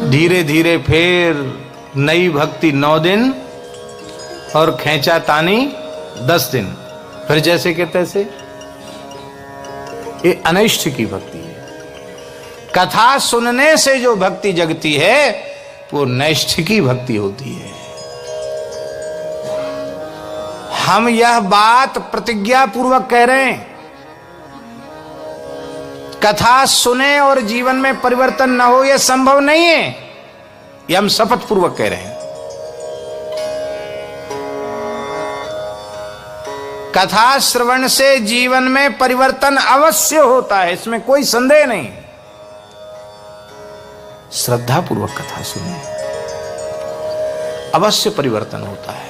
धीरे धीरे फिर नई भक्ति 9 दिन और खेचा तानी 10 दिन, फिर जैसे के तैसे। ये अनिष्ट की भक्ति है। कथा सुनने से जो भक्ति जगती है वो नैष्ठ की भक्ति होती है। हम यह बात प्रतिज्ञा पूर्वक कह रहे हैं, कथा सुने और जीवन में परिवर्तन न हो यह संभव नहीं है, यह हम शपथ पूर्वक कह रहे हैं। कथा श्रवण से जीवन में परिवर्तन अवश्य होता है, इसमें कोई संदेह नहीं। श्रद्धा पूर्वक कथा सुने, अवश्य परिवर्तन होता है।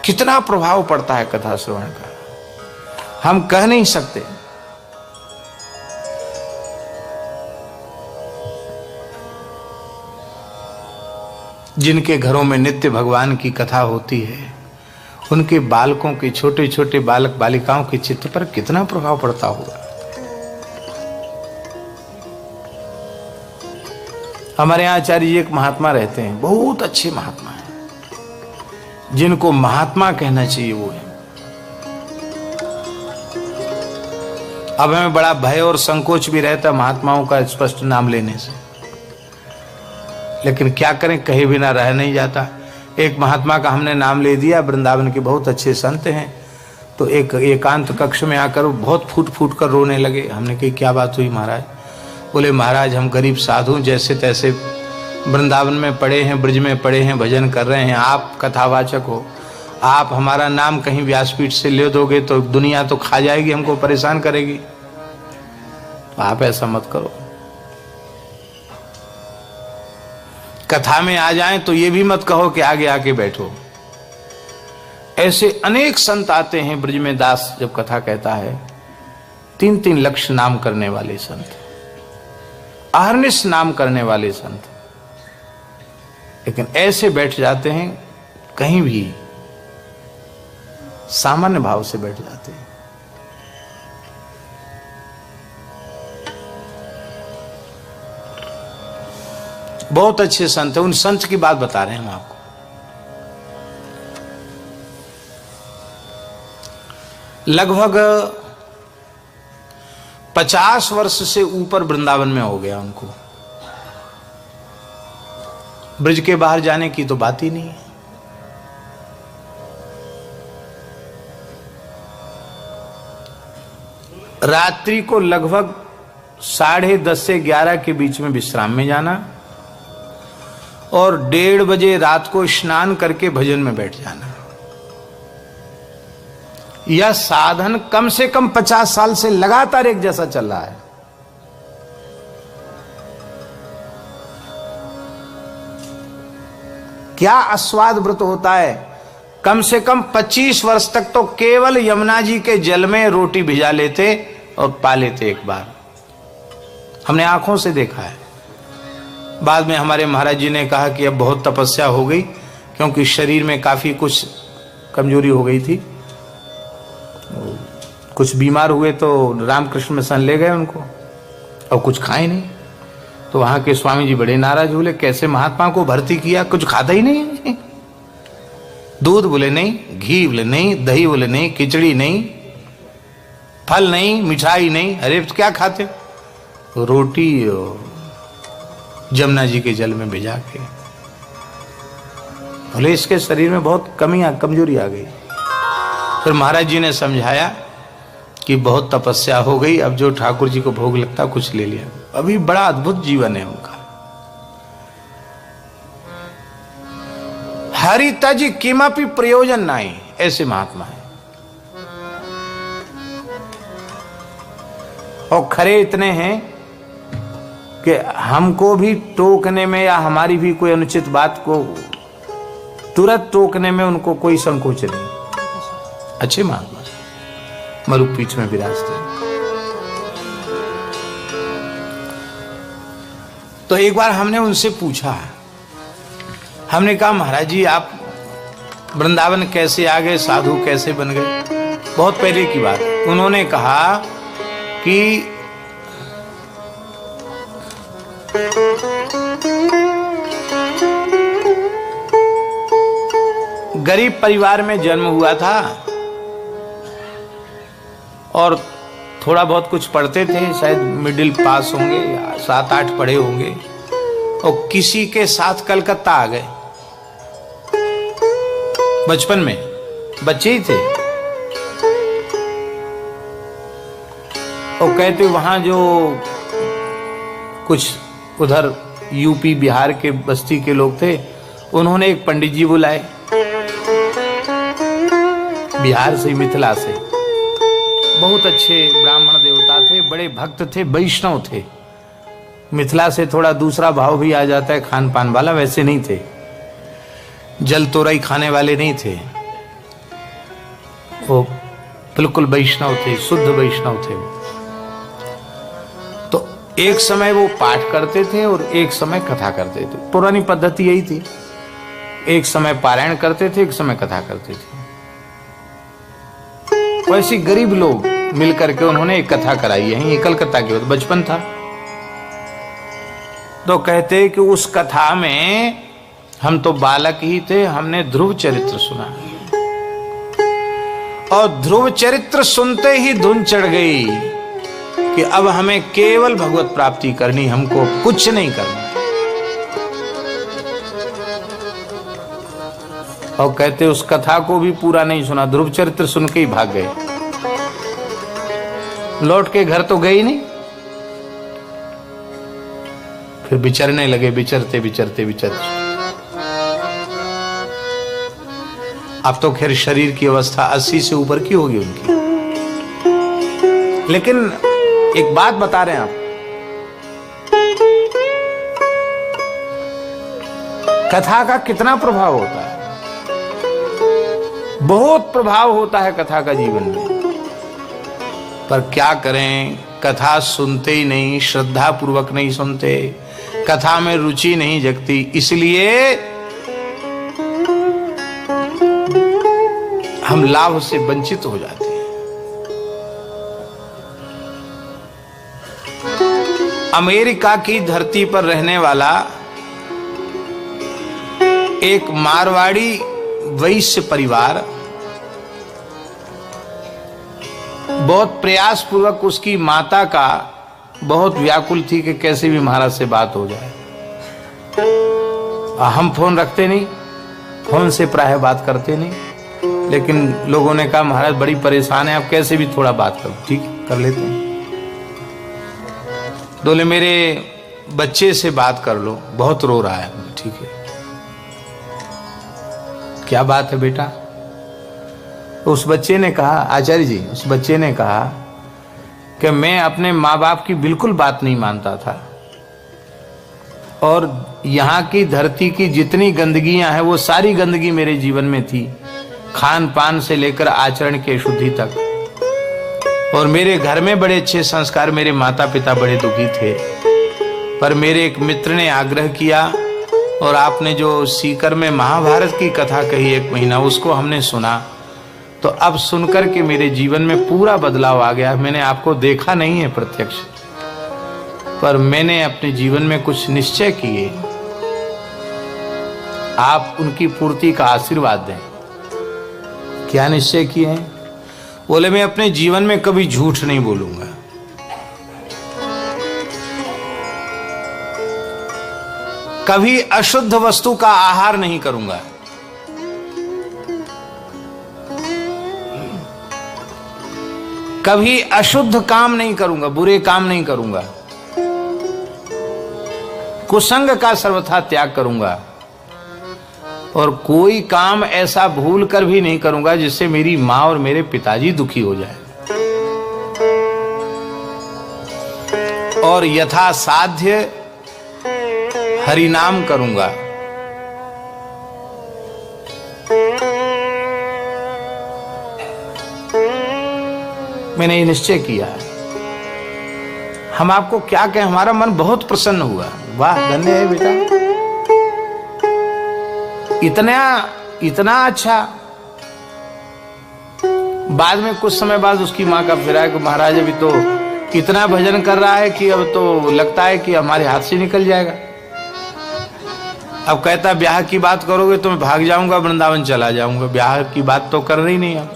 कितना प्रभाव पड़ता है कथा श्रवण का, हम कह नहीं सकते। जिनके घरों में नित्य भगवान की कथा होती है, उनके बालकों के, छोटे छोटे बालक बालिकाओं के चित्त पर कितना प्रभाव पड़ता होगा। हमारे यहाँ आचार्य जी एक महात्मा रहते हैं, बहुत अच्छे महात्मा हैं, जिनको महात्मा कहना चाहिए वो है। अब हमें बड़ा भय और संकोच भी रहता महात्माओं का स्पष्ट नाम लेने से, लेकिन क्या करें, कहे बिना रह नहीं जाता। एक महात्मा का हमने नाम ले दिया, वृंदावन के बहुत अच्छे संत हैं, तो एक एकांत कक्ष में आकर बहुत फूट फूट कर रोने लगे। हमने कही क्या बात हुई महाराज? बोले महाराज हम गरीब साधु जैसे तैसे वृंदावन में पड़े हैं, ब्रज में पड़े हैं, भजन कर रहे हैं, आप कथावाचक हो, आप हमारा नाम कहीं व्यासपीठ से ले दोगे तो दुनिया तो खा जाएगी, हमको परेशान करेगी, तो आप ऐसा मत करो। कथा में आ जाएं तो ये भी मत कहो कि आगे आके बैठो। ऐसे अनेक संत आते हैं ब्रज में। दास जब कथा कहता है, 3-3 लक्ष्य नाम करने वाले संत, अहर्निश नाम करने वाले संत, लेकिन ऐसे बैठ जाते हैं, कहीं भी सामान्य भाव से बैठ जाते हैं। बहुत अच्छे संत हैं, उन संत की बात बता रहे हैं हम आपको। लगभग 50 वर्ष से ऊपर वृंदावन में हो गया उनको, ब्रज के बाहर जाने की तो बात ही नहीं है। रात्रि को लगभग 10:30 से 11 के बीच में विश्राम में जाना और 1:30 बजे रात को स्नान करके भजन में बैठ जाना। यह साधन कम से कम 50 साल से लगातार एक जैसा चल रहा है। क्या आस्वाद व्रत होता है। कम से कम 25 वर्ष तक तो केवल यमुना जी के जल में रोटी भिजा लेते और पा लेते एक बार, हमने आंखों से देखा है। बाद में हमारे महाराज जी ने कहा कि अब बहुत तपस्या हो गई, क्योंकि शरीर में काफी कुछ कमजोरी हो गई थी, कुछ बीमार हुए तो रामकृष्ण मिशन ले गए उनको, और कुछ खाए नहीं। तो वहां के स्वामी जी बड़े नाराज हुए, कैसे महात्मा को भर्ती किया, कुछ खाता ही नहीं। दूध बोले नहीं, घी बोले नहीं, दही बोले नहीं, खिचड़ी नहीं, फल नहीं, मिठाई नहीं, अरे तो क्या खाते? रोटी जमुना जी के जल में भिजा के। बोले इसके शरीर में बहुत कमजोरी आ गई। फिर महाराज जी ने समझाया कि बहुत तपस्या हो गई, अब जो ठाकुर जी को भोग लगता कुछ ले लिया। अभी बड़ा अद्भुत जीवन है उनका। हरि तज किमपि प्रयोजन नहीं, ऐसे महात्मा है। और खरे इतने हैं कि हमको भी टोकने में या हमारी भी कोई अनुचित बात को तुरंत टोकने में उनको कोई संकोच नहीं। अच्छे महात्मा मरुपीठ में विराजते हैं। तो एक बार हमने उनसे पूछा, हमने कहा महाराज जी आप वृंदावन कैसे आ गए, साधु कैसे बन गए, बहुत पहले की बात। उन्होंने कहा कि गरीब परिवार में जन्म हुआ था और थोड़ा बहुत कुछ पढ़ते थे, शायद मिडिल पास होंगे या 7-8 पढ़े होंगे, और किसी के साथ कलकत्ता आ गए। बचपन में बच्चे ही थे, और कहते वहां जो कुछ उधर यूपी बिहार के बस्ती के लोग थे, उन्होंने एक पंडित जी बुलाए, बिहार से, मिथिला से, बहुत अच्छे ब्राह्मण देवता थे, बड़े भक्त थे, वैष्णव थे। मिथिला से थोड़ा दूसरा भाव भी आ जाता है खान पान वाला, वैसे नहीं थे, जल तोरई खाने वाले नहीं थे, वो बिल्कुल वैष्णव थे, शुद्ध वैष्णव थे। तो एक समय वो पाठ करते थे और एक समय कथा करते थे, पुरानी पद्धति यही थी, एक समय पारायण करते थे, एक समय कथा करते थे। वैसे गरीब लोग मिलकर के उन्होंने एक कथा कराई है, ये कलकत्ता की बात, बचपन था। तो कहते कि उस कथा में हम तो बालक ही थे, हमने ध्रुव चरित्र सुना, और ध्रुव चरित्र सुनते ही धुन चढ़ गई कि अब हमें केवल भगवत प्राप्ति करनी, हमको कुछ नहीं करना। और कहते उस कथा को भी पूरा नहीं सुना, ध्रुव चरित्र सुन के ही भाग गए, लौट के घर तो गए ही नहीं। फिर विचरने लगे, विचरते विचरते विचरते, अब तो खैर शरीर की अवस्था 80 से ऊपर की होगी उनकी। लेकिन एक बात बता रहे हैं आप, कथा का कितना प्रभाव होता है, बहुत प्रभाव होता है कथा का जीवन में। पर क्या करें, कथा सुनते ही नहीं, श्रद्धा पूर्वक नहीं सुनते, कथा में रुचि नहीं जगती, इसलिए हम लाभ से वंचित हो जाते हैं। अमेरिका की धरती पर रहने वाला एक मारवाड़ी वैश्य परिवार बहुत प्रयास पूर्वक, उसकी माता का बहुत व्याकुल थी कि कैसे भी महाराज से बात हो जाए। हम फोन रखते नहीं, फोन से प्रायः बात करते नहीं, लेकिन लोगों ने कहा महाराज बड़ी परेशान है, आप कैसे भी थोड़ा बात करो। ठीक कर लेते हैं। बोले मेरे बच्चे से बात कर लो, बहुत रो रहा है। ठीक है, क्या बात है बेटा? उस बच्चे ने कहा, आचार्य जी, उस बच्चे ने कहा कि मैं अपने माँ बाप की बिल्कुल बात नहीं मानता था, और यहाँ की धरती की जितनी गंदगियां हैं वो सारी गंदगी मेरे जीवन में थी, खान पान से लेकर आचरण के शुद्धि तक। और मेरे घर में बड़े अच्छे संस्कार, मेरे माता पिता बड़े दुखी थे, पर मेरे एक मित्र ने आग्रह किया और आपने जो सीकर में महाभारत की कथा कही 1 महीना, उसको हमने सुना, तो अब सुनकर के मेरे जीवन में पूरा बदलाव आ गया। मैंने आपको देखा नहीं है प्रत्यक्ष, पर मैंने अपने जीवन में कुछ निश्चय किए, आप उनकी पूर्ति का आशीर्वाद दें। क्या निश्चय किए हैं? बोले मैं अपने जीवन में कभी झूठ नहीं बोलूंगा, कभी अशुद्ध वस्तु का आहार नहीं करूंगा, कभी अशुद्ध काम नहीं करूंगा, बुरे काम नहीं करूंगा, कुसंग का सर्वथा त्याग करूंगा, और कोई काम ऐसा भूल कर भी नहीं करूंगा जिससे मेरी मां और मेरे पिताजी दुखी हो जाए, और यथा साध्य हरिनाम करूंगा। मैंने ये निश्चय किया है। हम आपको क्या कहें, हमारा मन बहुत प्रसन्न हुआ। वाह, धन्य है बेटा, इतना इतना अच्छा। बाद में कुछ समय बाद उसकी माँ का फिर आया कि महाराज अभी तो इतना भजन कर रहा है कि अब तो लगता है कि हमारे हाथ से निकल जाएगा। अब कहता ब्याह की बात करोगे तो मैं भाग जाऊंगा, वृंदावन चला जाऊंगा, ब्याह की बात तो कर रही नहीं अब।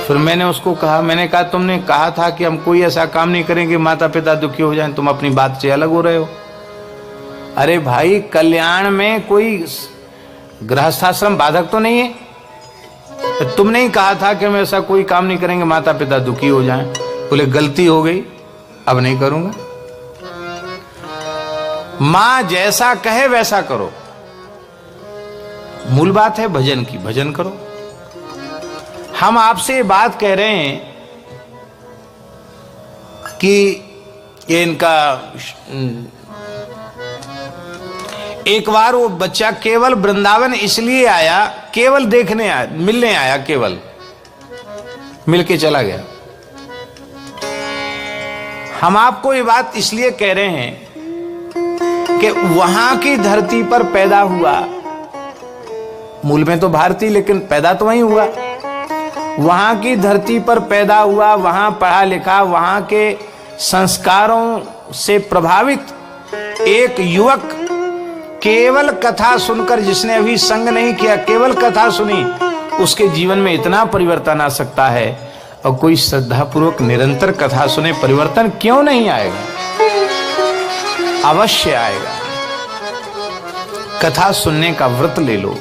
फिर मैंने उसको कहा, मैंने कहा तुमने कहा था कि हम कोई ऐसा काम नहीं करेंगे माता पिता दुखी हो जाएं, तुम अपनी बात से अलग हो रहे हो। अरे भाई, कल्याण में कोई गृहस्थाश्रम बाधक तो नहीं है? तो तुमने ही कहा था कि हम ऐसा कोई काम नहीं करेंगे माता पिता दुखी हो जाएं। बोले गलती हो गई, अब नहीं करूंगा। मां जैसा कहे वैसा करो, मूल बात है भजन की, भजन करो। हम आपसे बात कह रहे हैं कि ये इनका एक बार वो बच्चा केवल वृंदावन इसलिए आया, केवल देखने आया, मिलने आया, केवल मिलके चला गया। हम आपको ये बात इसलिए कह रहे हैं कि वहां की धरती पर पैदा हुआ, मूल में तो भारतीय लेकिन पैदा तो वहीं हुआ। वहां की धरती पर पैदा हुआ, वहां पढ़ा लिखा, वहां के संस्कारों से प्रभावित एक युवक केवल कथा सुनकर, जिसने अभी संग नहीं किया, केवल कथा सुनी, उसके जीवन में इतना परिवर्तन आ सकता है। और कोई श्रद्धापूर्वक निरंतर कथा सुने, परिवर्तन क्यों नहीं आएगा? अवश्य आएगा। कथा सुनने का व्रत ले लो।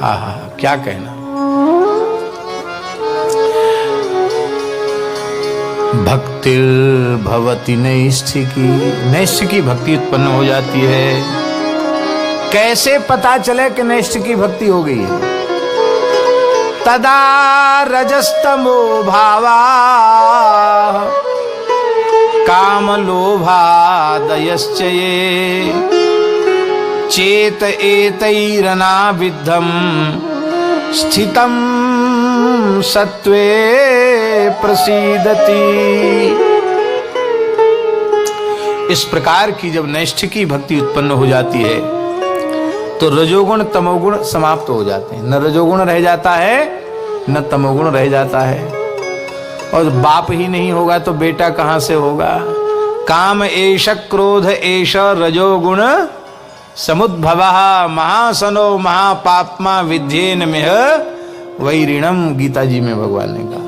हा हा, क्या कहना। भक्तिर् भवति नैष्ठिकी, नैष्ठिकी भक्ति उत्पन्न हो जाती है। कैसे पता चले कि नैष्ठिकी भक्ति हो गई है? तदा रजस्तमो भावा काम लोभादयश्च ये चेत एतैरनाविद्धं स्थितं सत्वे प्रसीदति। इस प्रकार की जब नैष्ठिकी भक्ति उत्पन्न हो जाती है तो रजोगुण तमोगुण समाप्त हो जाते हैं। न रजोगुण रह जाता है न तमोगुण रह जाता है। और बाप ही नहीं होगा तो बेटा कहां से होगा? काम एष क्रोध एष रजोगुण समुद्भवः महासनो महापाप्मा विद्येन मेह वैरिणम, गीता जी में भगवान ने कहा।